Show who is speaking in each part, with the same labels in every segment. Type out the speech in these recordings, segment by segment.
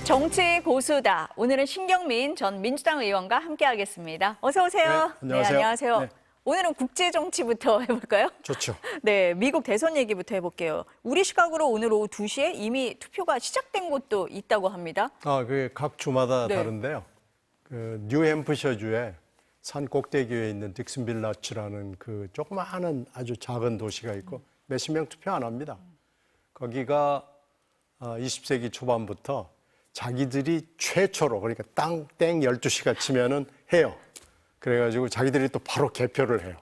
Speaker 1: 정치 고수다. 오늘은 신경민 전 민주당 의원과 함께하겠습니다. 어서 오세요.
Speaker 2: 네, 안녕하세요.
Speaker 1: 안녕하세요.
Speaker 2: 네.
Speaker 1: 오늘은 국제 정치부터 해볼까요?
Speaker 2: 좋죠.
Speaker 1: 네, 미국 대선 얘기부터 해볼게요. 우리 시각으로 오늘 오후 2시에 이미 투표가 시작된 곳도 있다고 합니다.
Speaker 2: 그게 각 주마다
Speaker 1: 네.
Speaker 2: 다른데요. 그 뉴햄프셔주에 산 꼭대기에 있는 딕슨빌 라츠라는 그 조그마한 아주 작은 도시가 있고 몇십 명 투표 안 합니다. 거기가 20세기 초반부터 자기들이 최초로 그러니까 땡 12시가 치면은 해요. 그래가지고 자기들이 또 바로 개표를 해요.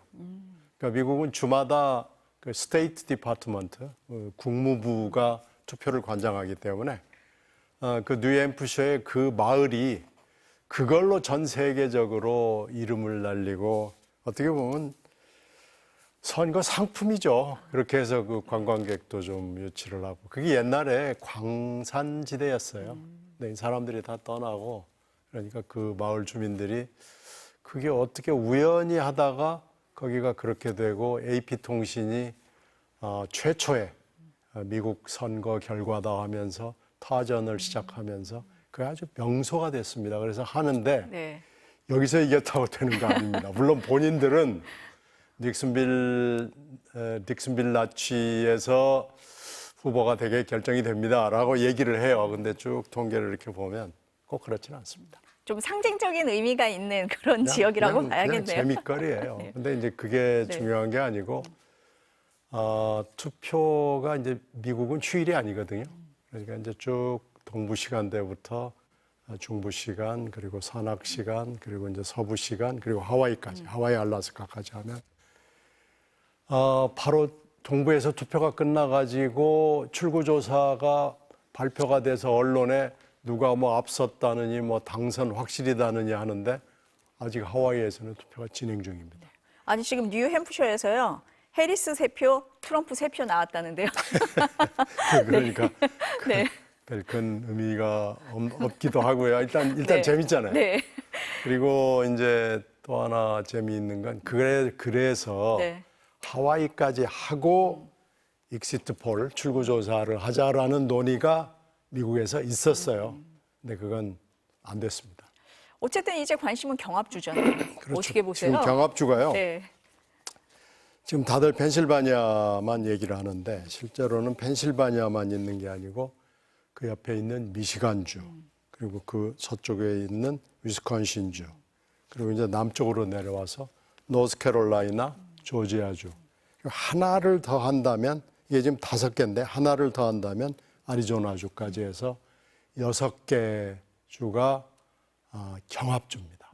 Speaker 2: 그러니까 미국은 주마다 그 스테이트 디파트먼트, 국무부가 투표를 관장하기 때문에 그 뉴햄프셔의 그 마을이 그걸로 전 세계적으로 이름을 날리고 어떻게 보면 선거 상품이죠. 그렇게 해서 그 관광객도 좀 유치를 하고 그게 옛날에 광산지대였어요. 근데 사람들이 다 떠나고 그러니까 그 마을 주민들이 그게 어떻게 우연히 하다가 거기가 그렇게 되고 AP통신이 최초의 미국 선거 결과다 하면서 타전을 시작하면서 그게 아주 명소가 됐습니다. 그래서 하는데
Speaker 1: 네.
Speaker 2: 여기서 이겼다고 되는 거 아닙니다. 물론 본인들은 딕슨빌 라치에서 후보가 되게 결정이 됩니다라고 얘기를 해요. 근데 쭉 통계를 이렇게 보면 꼭 그렇지는 않습니다.
Speaker 1: 좀 상징적인 의미가 있는 그런 지역이라고
Speaker 2: 그냥
Speaker 1: 봐야겠네요.
Speaker 2: 재미거리예요.
Speaker 1: 네.
Speaker 2: 근데 이제 그게
Speaker 1: 네.
Speaker 2: 중요한 게 아니고 투표가 이제 미국은 휴일이 아니거든요. 그러니까 이제 쭉 동부 시간대부터 중부 시간 그리고 산악 시간 그리고 이제 서부 시간 그리고 하와이까지 하와이 알라스카까지 하면 바로 동부에서 투표가 끝나가지고 출구조사가 발표가 돼서 언론에 누가 뭐 앞섰다느니 뭐 당선 확실히다느니 하는데 아직 하와이에서는 투표가 진행 중입니다.
Speaker 1: 아니 지금 뉴햄프셔에서요. 해리스 3표, 트럼프 3표 나왔다는데요.
Speaker 2: 그러니까
Speaker 1: 네.
Speaker 2: 별 큰 의미가 없기도 하고요. 일단
Speaker 1: 네.
Speaker 2: 재밌잖아요.
Speaker 1: 네.
Speaker 2: 그리고 이제 또 하나 재미있는 건 그래서
Speaker 1: 네.
Speaker 2: 하와이까지 하고 익시트 폴 출구조사를 하자라는 논의가 미국에서 있었어요. 근데 그건 안 됐습니다.
Speaker 1: 어쨌든 이제 관심은 경합주잖아요.
Speaker 2: 그렇죠.
Speaker 1: 어떻게 보세요?
Speaker 2: 지금 경합주가요.
Speaker 1: 네.
Speaker 2: 지금 다들 펜실바니아만 얘기를 하는데 실제로는 펜실바니아만 있는 게 아니고 그 옆에 있는 미시간주 그리고 그 서쪽에 있는 위스콘신주 그리고 이제 남쪽으로 내려와서 노스캐롤라이나 조지아주 하나를 더 한다면 이게 지금 5개인데 하나를 더 한다면 아리조나주까지 해서 6개 주가 경합주입니다.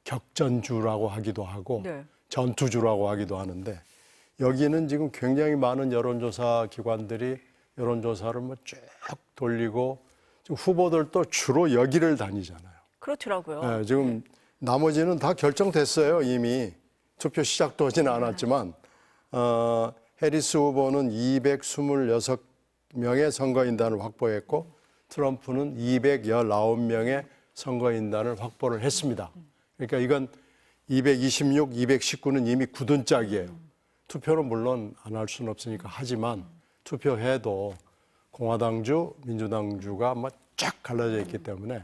Speaker 2: 격전주라고 하기도 하고
Speaker 1: 네.
Speaker 2: 전투주라고 하기도 하는데 여기는 지금 굉장히 많은 여론조사 기관들이 여론조사를 뭐 쭉 돌리고 지금 후보들도 주로 여기를 다니잖아요.
Speaker 1: 그렇더라고요.
Speaker 2: 네, 지금 나머지는 다 결정됐어요. 이미 투표 시작도 하지는 않았지만 해리스 후보는 226명의 선거인단을 확보했고 트럼프는 219명의 선거인단을 확보를 했습니다. 그러니까 이건 226, 219는 이미 굳은 짝이에요. 투표는 물론 안 할 수는 없으니까 하지만 투표해도 공화당주, 민주당주가 뭐 쫙 갈라져 있기 때문에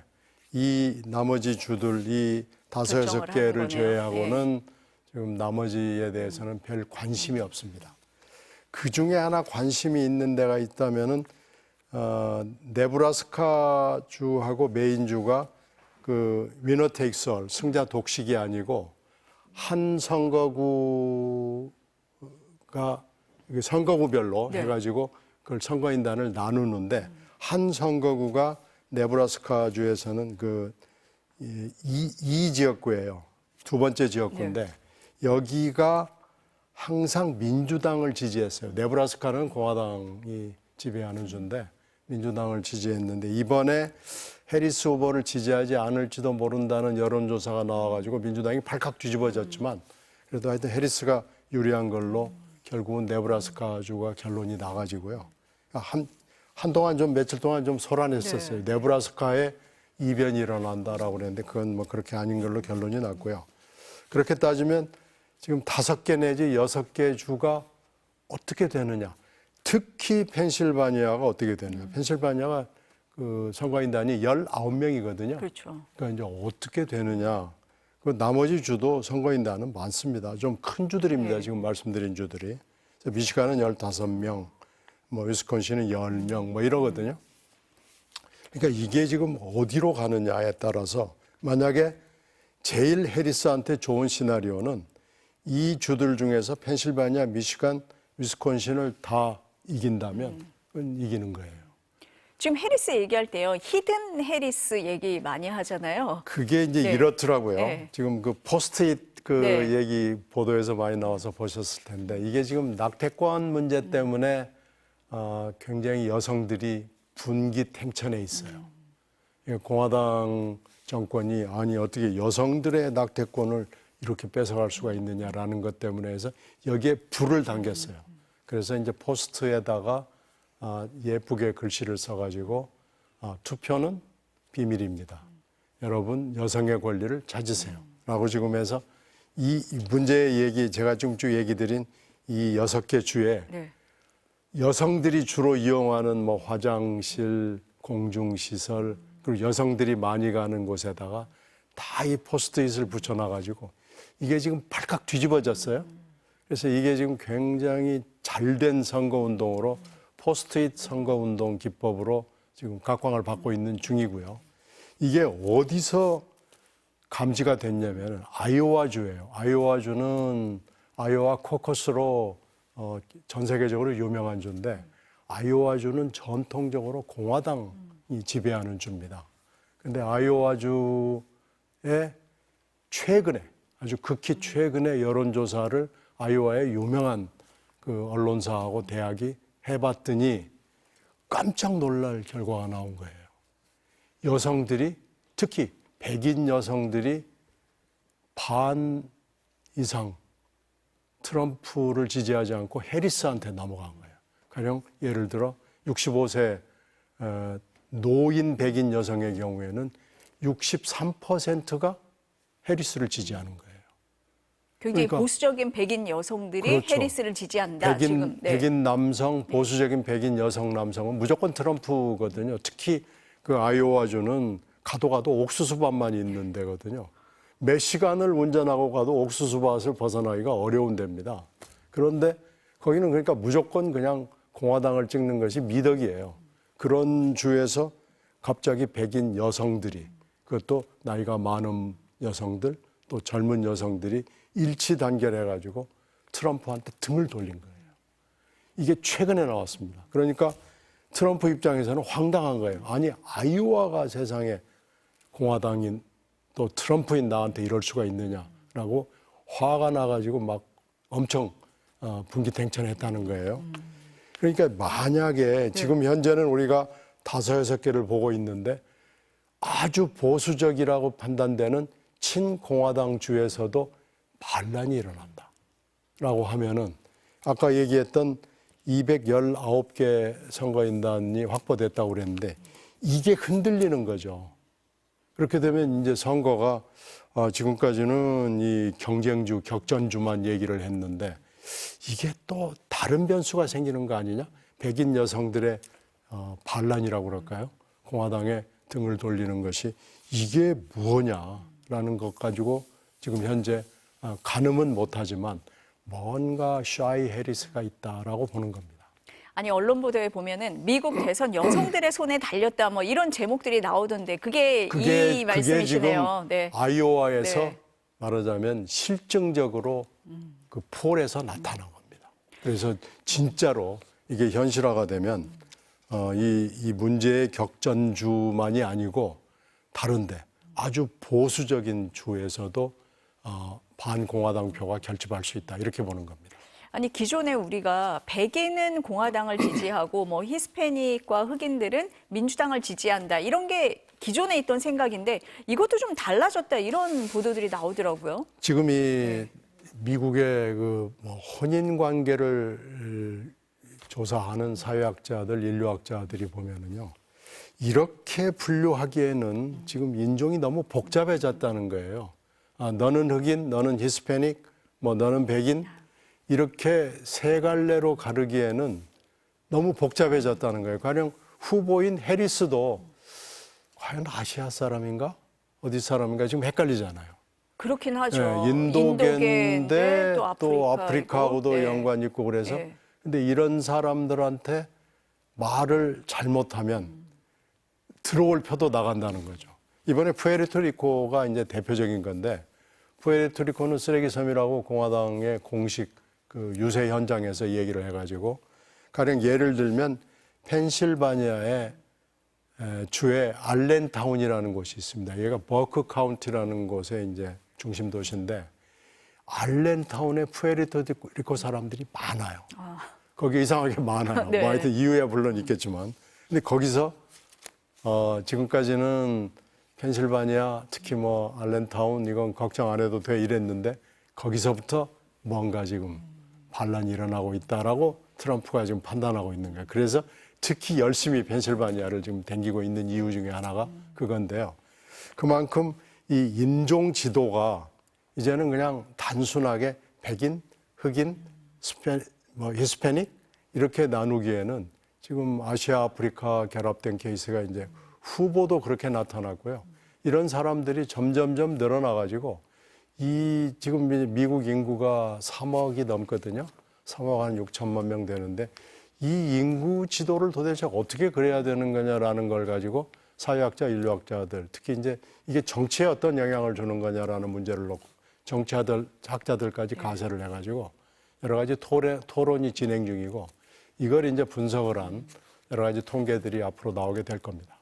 Speaker 2: 이 나머지 주들 이 5,
Speaker 1: 결정을
Speaker 2: 6개를
Speaker 1: 하는
Speaker 2: 제외하고는 지금 나머지에 대해서는 별 관심이 없습니다. 그 중에 하나 관심이 있는 데가 있다면은 네브라스카 주하고 메인주가 그 위너 테이크스 올 승자 독식이 아니고 한 선거구가 선거구별로
Speaker 1: 네.
Speaker 2: 해가지고 그걸 선거인단을 나누는데 한 선거구가 네브라스카 주에서는 이 지역구예요. 두 번째 지역구인데 여기가 항상 민주당을 지지했어요. 네브라스카는 공화당이 지배하는 주인데 민주당을 지지했는데 이번에 해리스 후보를 지지하지 않을지도 모른다는 여론조사가 나와가지고 민주당이 발칵 뒤집어졌지만 그래도 하여튼 해리스가 유리한 걸로 결국은 네브라스카 주가 결론이 나가지고요. 한동안 좀 며칠 동안 좀 소란했었어요.
Speaker 1: 네.
Speaker 2: 네브라스카에 이변이 일어난다라고 그랬는데 그건 뭐 그렇게 아닌 걸로 결론이 났고요. 그렇게 따지면 지금 5개 내지 6개 주가 어떻게 되느냐. 특히 펜실바니아가 어떻게 되느냐. 펜실바니아가 그 선거인단이 19명이거든요.
Speaker 1: 그렇죠.
Speaker 2: 그러니까 이제 어떻게 되느냐. 그 나머지 주도 선거인단은 많습니다. 좀 큰 주들입니다.
Speaker 1: 네.
Speaker 2: 지금 말씀드린 주들이. 그래서 미시간은 15명, 뭐 위스콘신은 10명 뭐 이러거든요. 그러니까 이게 지금 어디로 가느냐에 따라서 만약에 제일 해리스한테 좋은 시나리오는 이 주들 중에서 펜실바니아, 미시간, 위스콘신을 다 이긴다면 그건 이기는 거예요.
Speaker 1: 지금 해리스 얘기할 때요. 히든 해리스 얘기 많이 하잖아요.
Speaker 2: 그게 이제
Speaker 1: 네.
Speaker 2: 이렇더라고요.
Speaker 1: 네.
Speaker 2: 지금 그 포스트잇 그
Speaker 1: 네.
Speaker 2: 얘기 보도에서 많이 나와서 보셨을 텐데 이게 지금 낙태권 문제 때문에 굉장히 여성들이 분기탱천에 있어요. 공화당 정권이 아니 어떻게 여성들의 낙태권을 이렇게 뺏어갈 수가 있느냐라는 것 때문에 해서 여기에 불을 당겼어요. 그래서 이제 포스트에다가 예쁘게 글씨를 써가지고 투표는 비밀입니다. 여러분 여성의 권리를 찾으세요. 라고 지금 해서 이 문제의 얘기 제가 지금 쭉 얘기 드린 이 6개 주에
Speaker 1: 네.
Speaker 2: 여성들이 주로 이용하는 뭐 화장실, 공중시설 그리고 여성들이 많이 가는 곳에다가 다 이 포스트잇을 붙여놔가지고 이게 지금 발칵 뒤집어졌어요. 그래서 이게 지금 굉장히 잘된 선거운동으로 포스트잇 선거운동 기법으로 지금 각광을 받고 있는 중이고요. 이게 어디서 감지가 됐냐면 아이오와주예요. 아이오와주는 아이오와 코커스로 전 세계적으로 유명한 주인데 아이오와주는 전통적으로 공화당이 지배하는 주입니다. 그런데 아이오와주의 최근에 아주 극히 최근의 여론조사를 아이오와의 유명한 그 언론사하고 대학이 해봤더니 깜짝 놀랄 결과가 나온 거예요. 여성들이 특히 백인 여성들이 반 이상 트럼프를 지지하지 않고 해리스한테 넘어간 거예요. 가령 예를 들어 65세 노인 백인 여성의 경우에는 63%가 해리스를 지지하는 거예요.
Speaker 1: 굉장히
Speaker 2: 그러니까
Speaker 1: 보수적인 백인 여성들이
Speaker 2: 그렇죠.
Speaker 1: 해리스를 지지한다. 지금. 네.
Speaker 2: 백인 남성, 보수적인 백인 여성 남성은 무조건 트럼프거든요. 특히 그 아이오와주는 가도 옥수수밭만 있는 데거든요. 몇 시간을 운전하고 가도 옥수수밭을 벗어나기가 어려운 데입니다. 그런데 거기는 그러니까 무조건 그냥 공화당을 찍는 것이 미덕이에요. 그런 주에서 갑자기 백인 여성들이 그것도 나이가 많은 여성들 또 젊은 여성들이 일치 단결해가지고 트럼프한테 등을 돌린 거예요. 이게 최근에 나왔습니다. 그러니까 트럼프 입장에서는 황당한 거예요. 아니 아이오와가 세상에 공화당인 또 트럼프인 나한테 이럴 수가 있느냐라고 화가 나가지고 막 엄청 분기탱천했다는 거예요. 그러니까 만약에 지금 현재는 우리가 5, 6개를 보고 있는데 아주 보수적이라고 판단되는 친공화당 주에서도 반란이 일어난다라고 하면은 아까 얘기했던 219개 선거인단이 확보됐다고 그랬는데 이게 흔들리는 거죠. 그렇게 되면 이제 선거가 지금까지는 이 경쟁주, 격전주만 얘기를 했는데 이게 또 다른 변수가 생기는 거 아니냐? 백인 여성들의 반란이라고 그럴까요? 공화당에 등을 돌리는 것이 이게 무엇냐라는 것 가지고 지금 현재 가늠은 못하지만 뭔가 샤이 해리스가 있다라고 보는 겁니다.
Speaker 1: 아니 언론 보도에 보면은 미국 대선 여성들의 손에 달렸다 뭐 이런 제목들이 나오던데 그게 이 말씀이시네요.
Speaker 2: 지금
Speaker 1: 네.
Speaker 2: 아이오와에서
Speaker 1: 네.
Speaker 2: 말하자면 실증적으로 그 폴에서 나타난 겁니다. 그래서 진짜로 이게 현실화가 되면 이 문제의 격전주만이 아니고 다른데 아주 보수적인 주에서도 반공화당 표가 결집할 수 있다 이렇게 보는 겁니다.
Speaker 1: 아니 기존에 우리가 백인은 공화당을 지지하고 뭐 히스패닉과 흑인들은 민주당을 지지한다 이런 게 기존에 있던 생각인데 이것도 좀 달라졌다 이런 보도들이 나오더라고요.
Speaker 2: 지금 이 미국의 그 뭐 혼인 관계를 조사하는 사회학자들, 인류학자들이 보면은요. 이렇게 분류하기에는 지금 인종이 너무 복잡해졌다는 거예요. 너는 흑인, 너는 히스패닉, 뭐 너는 백인 이렇게 세 갈래로 가르기에는 너무 복잡해졌다는 거예요. 가령 후보인 해리스도 과연 아시아 사람인가? 어디 사람인가? 지금 헷갈리잖아요.
Speaker 1: 그렇긴 하죠.
Speaker 2: 네, 인도계인데 또
Speaker 1: 아프리카이고.
Speaker 2: 아프리카하고도
Speaker 1: 네.
Speaker 2: 연관이 있고 그래서
Speaker 1: 네.
Speaker 2: 근데 이런 사람들한테 말을 잘못하면 들어올 표도 나간다는 거죠. 이번에 푸에르토리코가 이제 대표적인 건데 푸에르토리코는 쓰레기 섬이라고 공화당의 공식 그 유세 현장에서 얘기를 해가지고 가령 예를 들면 펜실바니아의 주의 알렌타운이라는 곳이 있습니다. 얘가 버크 카운티라는 곳에 이제 중심 도시인데 알렌타운에 푸에르토리코 사람들이 많아요. 거기 이상하게 많아요.
Speaker 1: 네.
Speaker 2: 뭐 하여튼 이유야 물론 있겠지만. 근데 거기서 지금까지는 펜실바니아 특히 뭐 알렌타운 이건 걱정 안 해도 돼 이랬는데 거기서부터 뭔가 지금 반란이 일어나고 있다라고 트럼프가 지금 판단하고 있는 거예요. 그래서 특히 열심히 펜실바니아를 지금 댕기고 있는 이유 중에 하나가 그건데요. 그만큼 이 인종 지도가 이제는 그냥 단순하게 백인, 흑인, 히스패닉 이렇게 나누기에는 지금 아시아, 아프리카 결합된 케이스가 이제 후보도 그렇게 나타났고요. 이런 사람들이 점점점 늘어나가지고 이 지금 미국 인구가 3억이 넘거든요. 3억 한 6천만 명 되는데 이 인구 지도를 도대체 어떻게 그래야 되는 거냐라는 걸 가지고 사회학자, 인류학자들 특히 이제 이게 정치에 어떤 영향을 주는 거냐라는 문제를 놓고 정치학자들까지 가세를 해가지고 여러 가지 토론이 진행 중이고 이걸 이제 분석을 한 여러 가지 통계들이 앞으로 나오게 될 겁니다.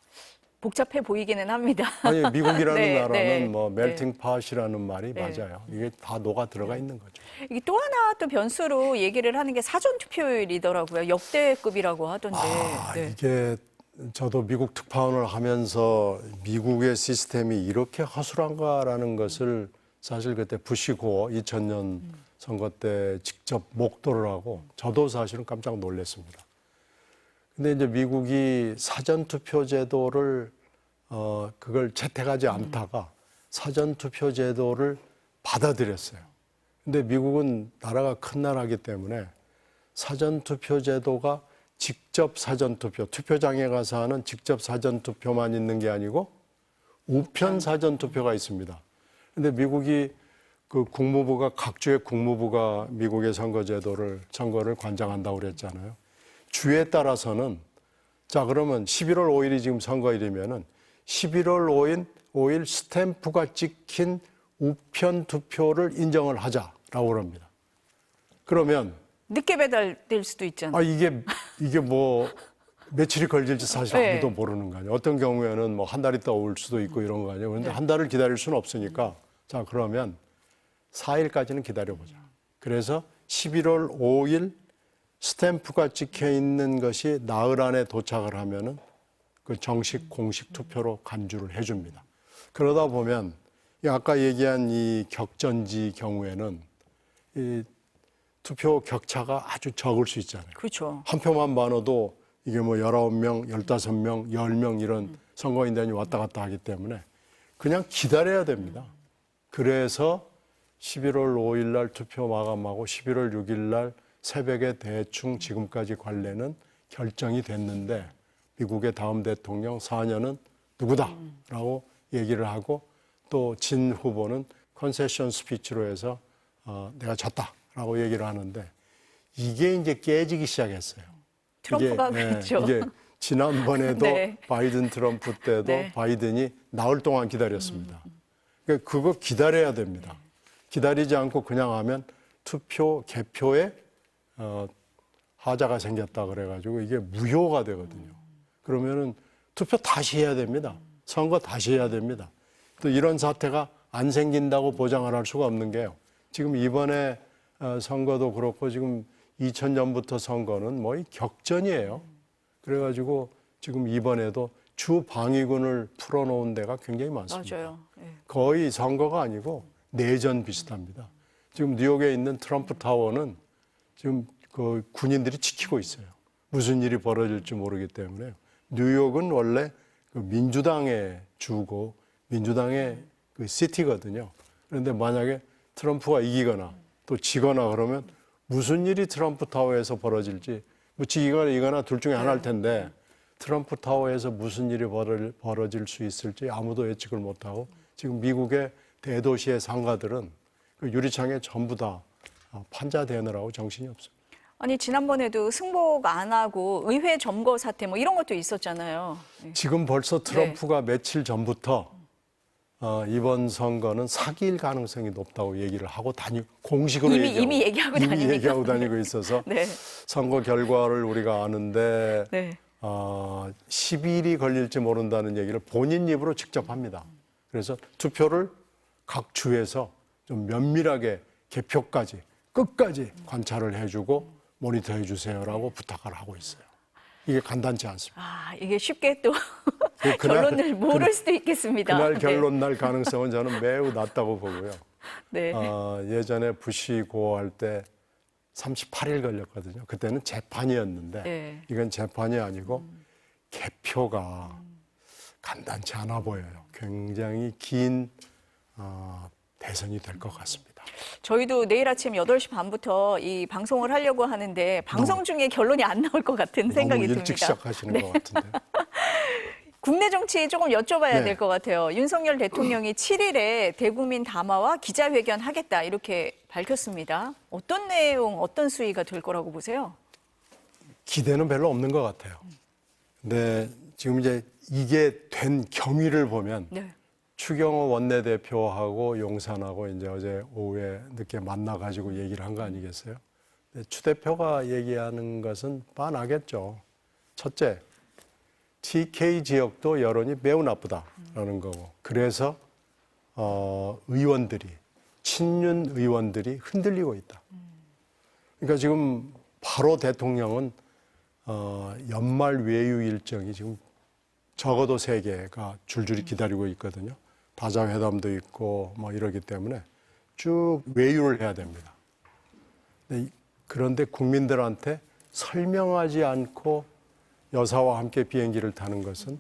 Speaker 1: 복잡해 보이기는 합니다.
Speaker 2: 아니 미국이라는
Speaker 1: 네,
Speaker 2: 나라는
Speaker 1: 네,
Speaker 2: 뭐 멜팅 팟이라는 말이
Speaker 1: 네.
Speaker 2: 맞아요. 이게 다 녹아 들어가 있는 거죠.
Speaker 1: 이게 또 하나 또 변수로 얘기를 하는 게 사전 투표율이더라고요. 역대급이라고 하던데. 네.
Speaker 2: 이게 저도 미국 특파원을 하면서 미국의 시스템이 이렇게 허술한가라는 것을 사실 그때 부시 고 2000년 선거 때 직접 목도를 하고 저도 사실은 깜짝 놀랐습니다. 근데 이제 미국이 사전투표 제도를 그걸 채택하지 않다가 사전투표 제도를 받아들였어요. 근데 미국은 나라가 큰 나라이기 때문에 사전투표 제도가 직접 사전투표, 투표장에 가서 하는 직접 사전투표만 있는 게 아니고 우편 사전투표가 있습니다. 근데 미국이 그 국무부가 각 주의 국무부가 미국의 선거를 관장한다고 그랬잖아요. 주에 따라서는 자 그러면 11월 5일이 지금 선거일이면은 11월 5일 스탬프가 찍힌 우편 투표를 인정을 하자라고 그럽니다. 그러면
Speaker 1: 늦게 배달될 수도 있잖아요.
Speaker 2: 이게 뭐 며칠이 걸릴지 사실
Speaker 1: 네.
Speaker 2: 아무도 모르는 거 아니에요. 어떤 경우에는 뭐 한 달 있다 올 수도 있고 이런 거 아니에요. 그런데 한 달을 기다릴 수는 없으니까 자 그러면 4일까지는 기다려보자. 그래서 11월 5일 스탬프가 찍혀 있는 것이 나흘 안에 도착을 하면은 그 정식 공식 투표로 간주를 해줍니다. 그러다 보면 아까 얘기한 이 격전지 경우에는 이 투표 격차가 아주 적을 수 있잖아요.
Speaker 1: 그렇죠.
Speaker 2: 한 표만 많아도 이게 뭐 19명, 15명, 10명 이런 선거인단이 왔다 갔다 하기 때문에 그냥 기다려야 됩니다. 그래서 11월 5일 날 투표 마감하고 11월 6일 날 새벽에 대충 지금까지 관례는 결정이 됐는데 미국의 다음 대통령 4년은 누구다라고 얘기를 하고 또 진 후보는 컨세션 스피치로 해서 내가 졌다라고 얘기를 하는데 이게 이제 깨지기 시작했어요.
Speaker 1: 트럼프가 그랬죠.
Speaker 2: 이게 지난번에도
Speaker 1: 네.
Speaker 2: 바이든 트럼프 때도
Speaker 1: 네.
Speaker 2: 바이든이 나흘 동안 기다렸습니다. 그러니까 그거 기다려야 됩니다. 기다리지 않고 그냥 하면 투표 개표에 하자가 생겼다 그래가지고 이게 무효가 되거든요. 그러면은 투표 다시 해야 됩니다. 선거 다시 해야 됩니다. 또 이런 사태가 안 생긴다고 보장을 할 수가 없는 게요. 지금 이번에 선거도 그렇고 지금 2000년부터 선거는 뭐 격전이에요. 그래가지고 지금 이번에도 주 방위군을 풀어놓은 데가 굉장히 많습니다.
Speaker 1: 맞아요. 네.
Speaker 2: 거의 선거가 아니고 내전 비슷합니다. 지금 뉴욕에 있는 트럼프 타워는 지금 그 군인들이 지키고 있어요. 무슨 일이 벌어질지 모르기 때문에. 뉴욕은 원래 그 민주당의 주고 민주당의 그 시티거든요. 그런데 만약에 트럼프가 이기거나 또 지거나 그러면 무슨 일이 트럼프 타워에서 벌어질지 뭐 지거나 이거나 둘 중에 하나일 텐데 트럼프 타워에서 무슨 일이 벌어질 수 있을지 아무도 예측을 못하고 지금 미국의 대도시의 상가들은 그 유리창에 전부 다 판자대느라고 정신이 없어요.
Speaker 1: 아니 지난번에도 승복 안 하고 의회 점거 사태 뭐 이런 것도 있었잖아요. 네.
Speaker 2: 지금 벌써 트럼프가 며칠 전부터 이번 선거는 사기일 가능성이 높다고 얘기를 하고 공식으로
Speaker 1: 이미 얘기하고 다닙니까?
Speaker 2: 얘기하고 다니고 있어서
Speaker 1: 네.
Speaker 2: 선거 결과를 우리가 아는데
Speaker 1: 네.
Speaker 2: 10일이 걸릴지 모른다는 얘기를 본인 입으로 직접 합니다. 그래서 투표를 각 주에서 좀 면밀하게 개표까지 끝까지 관찰을 해주고 모니터해 주세요라고 부탁을 하고 있어요. 이게 간단치 않습니다.
Speaker 1: 아, 이게 쉽게 또
Speaker 2: 그날-
Speaker 1: 결론을 모를 수도 있겠습니다.
Speaker 2: 그날
Speaker 1: 네.
Speaker 2: 결론 날 가능성은 저는 매우 낮다고 보고요.
Speaker 1: 네.
Speaker 2: 예전에 부시 고할 때 38일 걸렸거든요. 그때는 재판이었는데
Speaker 1: 네.
Speaker 2: 이건 재판이 아니고 개표가 간단치 않아 보여요. 굉장히 긴 대선이 될 것 같습니다.
Speaker 1: 저희도 내일 아침 8시 반부터 이 방송을 하려고 하는데 방송 중에 결론이 안 나올 것 같은 생각이
Speaker 2: 너무 일찍
Speaker 1: 듭니다.
Speaker 2: 시작하시는 것 같은데.
Speaker 1: 국내 정치 조금 여쭤봐야
Speaker 2: 네.
Speaker 1: 될 것 같아요. 윤석열 대통령이 7일에 대국민 담화와 기자회견 하겠다 이렇게 밝혔습니다. 어떤 내용, 어떤 수위가 될 거라고 보세요?
Speaker 2: 기대는 별로 없는 것 같아요. 근데 지금 이제 이게 된 경위를 보면
Speaker 1: 네.
Speaker 2: 추경호 원내대표하고 용산하고 이제 어제 오후에 늦게 만나가지고 얘기를 한 거 아니겠어요? 근데 추 대표가 얘기하는 것은 뻔하겠죠. 첫째, TK 지역도 여론이 매우 나쁘다라는 거고, 그래서 의원들이 친윤 의원들이 흔들리고 있다. 그러니까 지금 바로 대통령은 연말 외유 일정이 지금 적어도 3개가 줄줄이 기다리고 있거든요. 다자회담도 있고 뭐 이러기 때문에 쭉 외유를 해야 됩니다. 그런데 국민들한테 설명하지 않고 여사와 함께 비행기를 타는 것은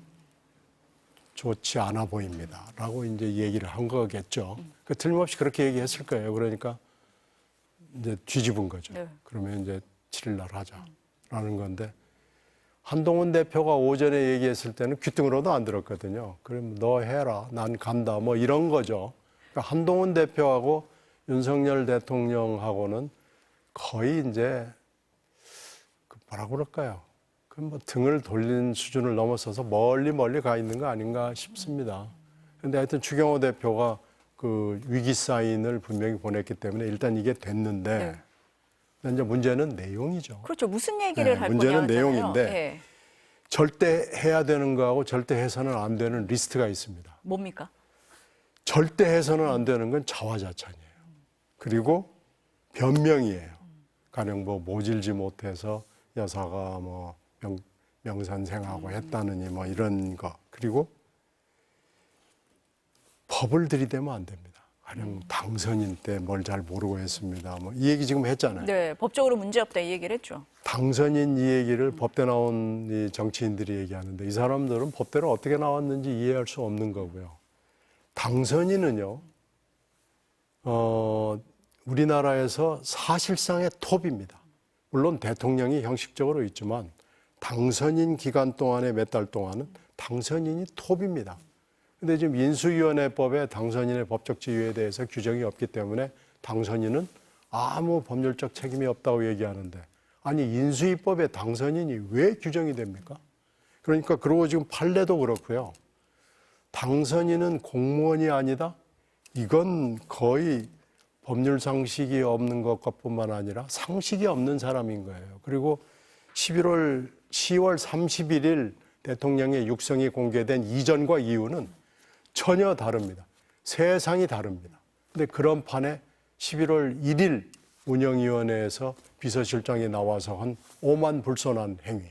Speaker 2: 좋지 않아 보입니다. 라고 이제 얘기를 한 거겠죠. 그 틀림없이 그렇게 얘기했을 거예요. 그러니까 이제 뒤집은 거죠.
Speaker 1: 네.
Speaker 2: 그러면 이제 7일 날 하자라는 건데 한동훈 대표가 오전에 얘기했을 때는 귀등으로도 안 들었거든요. 그럼 너 해라. 난 간다. 뭐 이런 거죠. 그러니까 한동훈 대표하고 윤석열 대통령하고는 거의 이제 뭐라고 그럴까요? 그 뭐 등을 돌리는 수준을 넘어서서 멀리 가 있는 거 아닌가 싶습니다. 그런데 하여튼 추경호 대표가 그 위기 사인을 분명히 보냈기 때문에 일단 이게 됐는데
Speaker 1: 네.
Speaker 2: 근데 이제 문제는 내용이죠.
Speaker 1: 그렇죠. 무슨 얘기를
Speaker 2: 네,
Speaker 1: 할
Speaker 2: 문제는
Speaker 1: 거냐잖아요.
Speaker 2: 내용인데
Speaker 1: 네.
Speaker 2: 절대 해야 되는 거하고 절대 해서는 안 되는 리스트가 있습니다.
Speaker 1: 뭡니까?
Speaker 2: 절대 해서는 안 되는 건 자화자찬이에요. 그리고 변명이에요. 가령 뭐 모질지 못해서 여사가 뭐 명산생하고 했다느니 뭐 이런 거. 그리고 법을 들이대면 안 됩니다. 가령 당선인 때 뭘 잘 모르고 했습니다. 뭐 이 얘기 지금 했잖아요.
Speaker 1: 네, 법적으로 문제 없다 이 얘기를 했죠.
Speaker 2: 당선인 이 얘기를 법대 나온 이 정치인들이 얘기하는데 이 사람들은 법대로 어떻게 나왔는지 이해할 수 없는 거고요. 당선인은요, 우리나라에서 사실상의 톱입니다. 물론 대통령이 형식적으로 있지만 당선인 기간 동안에 몇 달 동안은 당선인이 톱입니다. 근데 지금 인수위원회법에 당선인의 법적 지위에 대해서 규정이 없기 때문에 당선인은 아무 법률적 책임이 없다고 얘기하는데 아니 인수위법에 당선인이 왜 규정이 됩니까? 그러니까 그러고 지금 판례도 그렇고요. 당선인은 공무원이 아니다? 이건 거의 법률 상식이 없는 것뿐만 아니라 상식이 없는 사람인 거예요. 그리고 10월 31일 대통령의 육성이 공개된 이전과 이후는 전혀 다릅니다. 세상이 다릅니다. 근데 그런 판에 11월 1일 운영위원회에서 비서실장이 나와서 한 오만불손한 행위,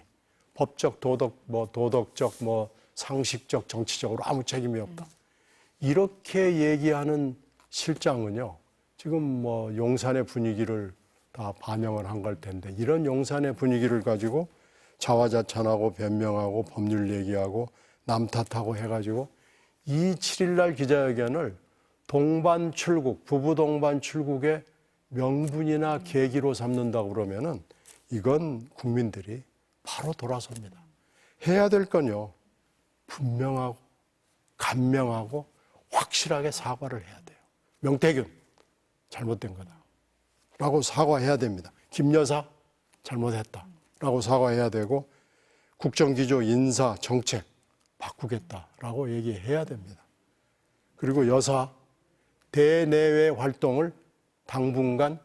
Speaker 2: 법적, 도덕적, 상식적, 정치적으로 아무 책임이 없다. 이렇게 얘기하는 실장은요, 지금 뭐 용산의 분위기를 다 반영을 한 걸 텐데 이런 용산의 분위기를 가지고 자화자찬하고 변명하고 법률 얘기하고 남 탓하고 해가지고 이 7일날 기자회견을 동반 출국, 부부 동반 출국의 명분이나 계기로 삼는다고 그러면은 이건 국민들이 바로 돌아섭니다. 해야 될 건요. 분명하고 간명하고 확실하게 사과를 해야 돼요. 명태균 잘못된 거다 라고 사과해야 됩니다. 김 여사 잘못했다 라고 사과해야 되고 국정기조 인사 정책 바꾸겠다라고 얘기해야 됩니다. 그리고 여사 대내외 활동을 당분간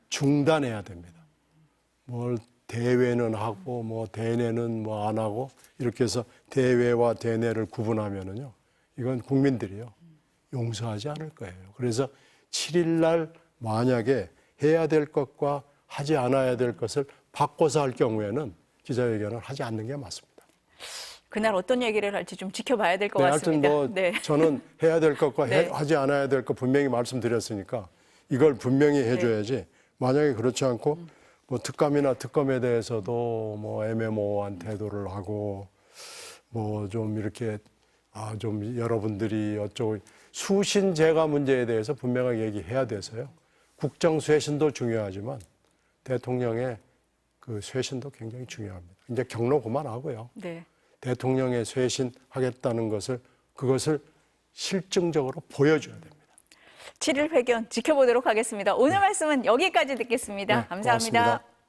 Speaker 2: 중단해야 됩니다. 뭘 대외는 하고 뭐 대내는 뭐 안 하고 이렇게 해서 대외와 대내를 구분하면은요. 이건 국민들이요. 용서하지 않을 거예요. 그래서 7일 날 만약에 해야 될 것과 하지 않아야 될 것을 바꿔서 할 경우에는 기자회견을 하지 않는 게 맞습니다.
Speaker 1: 그날 어떤 얘기를 할지 좀 지켜봐야 될 것
Speaker 2: 네,
Speaker 1: 같습니다.
Speaker 2: 하여튼 뭐 저는 해야 될 것과
Speaker 1: 네.
Speaker 2: 하지 않아야 될 것 분명히 말씀드렸으니까 이걸 분명히 해줘야지. 만약에 그렇지 않고 뭐 특감이나 특검에 대해서도 뭐 애매모호한 태도를 하고 뭐 좀 이렇게 좀 여러분들이 어쩌고 수신 제가 문제에 대해서 분명하게 얘기해야 돼서요. 국정 쇄신도 중요하지만 대통령의 그 쇄신도 굉장히 중요합니다. 이제 경로 그만하고요.
Speaker 1: 네.
Speaker 2: 대통령의 쇄신하겠다는 그것을 실증적으로 보여줘야 됩니다.
Speaker 1: 7일 회견 지켜보도록 하겠습니다. 오늘 말씀은 여기까지 듣겠습니다.
Speaker 2: 네,
Speaker 1: 감사합니다.
Speaker 2: 고맙습니다.